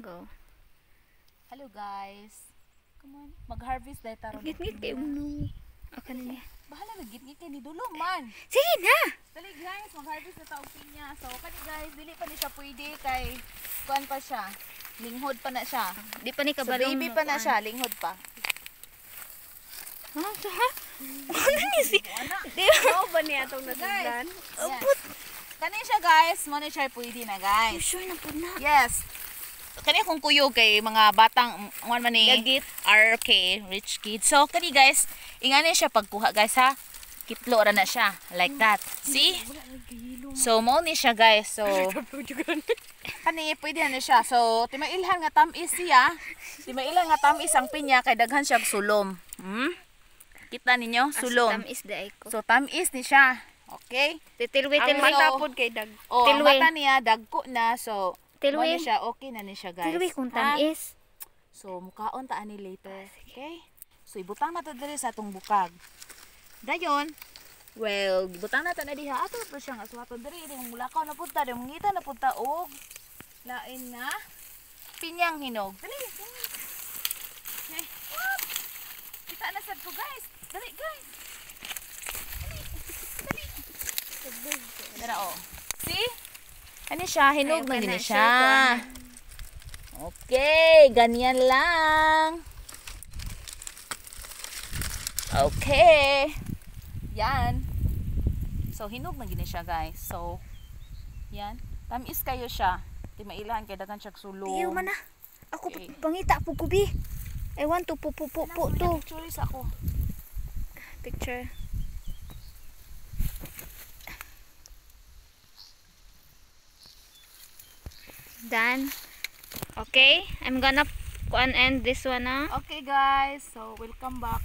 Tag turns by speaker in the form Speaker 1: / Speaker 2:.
Speaker 1: Go.
Speaker 2: Hello guys. Come on. Mag-harvest dahil taron.
Speaker 1: Git-git kayo no. Ako na niya.
Speaker 2: Bahala na git-git kay ni dulo man.
Speaker 1: Sige na.
Speaker 2: Dali guys, mag-harvest na taog pinya. So kani guys, dili pa ni siya pwede kay kuan pa siya. Linghod pa na siya.
Speaker 1: Di pa ni
Speaker 2: So
Speaker 1: kabalong.
Speaker 2: baby pa na siya, linghod pa.
Speaker 1: Ha? Ha? Ano ni si? Di
Speaker 3: Oo ba niya itong nasugdan?
Speaker 2: Yes. Kani siya guys, mo na siya pwede na guys.
Speaker 1: sure na po na.
Speaker 2: Yes. Kani akong kuyog kay mga batang one man ni
Speaker 1: Gagit.
Speaker 2: RK rich kids. So kani guys, ingani siya pagkuha guys ha. Kitlo ra na siya like that. See? So mo ni siya guys. So kani pwede na siya. So timailhan nga tamis siya. Timailhan nga tamis ang pinya kay daghan siya sulom. Kita ninyo sulom.
Speaker 1: Tamis da ko.
Speaker 2: So tamis ni siya. Okay?
Speaker 1: Titilwi
Speaker 3: Ang
Speaker 1: tilwi.
Speaker 3: mata pod kay dag.
Speaker 2: Oh, ang
Speaker 1: Tilwi.
Speaker 2: mata niya dagko na. So
Speaker 1: Tilwi.
Speaker 2: mo na siya, okay na ni siya guys.
Speaker 1: Tilwi kung
Speaker 2: Ha?
Speaker 1: tamis.
Speaker 2: So, mukaon ta ani later. Okay? So, ibutang na ta diri sa atong bukag. Dayon, well, ibutang na ta na diha. Ato pa siya nga suwaton diri. Yung mulakaw na punta. Yung ngita na punta. Og, lain na. Pinyang hinog. Dali, dali. Okay. Kita na sad ko guys. Dali guys. Dali. Dali. Dara oh. See? Ano siya? Hinog na
Speaker 1: Ayaw ka
Speaker 2: din
Speaker 1: na,
Speaker 2: siya.
Speaker 1: sure
Speaker 2: Okay, ganyan lang. Okay. Yan. So, hinog na gini siya, guys. So, yan. Tamis kayo siya. Di mailan kay dagan siya sulong.
Speaker 1: Tiyo man na. Ako
Speaker 2: Okay.
Speaker 1: pangita po kubi. I want to po to.
Speaker 2: Choice ako.
Speaker 1: Picture. Done. Okay, I'm gonna end this one now.
Speaker 2: Okay, guys. So, welcome back.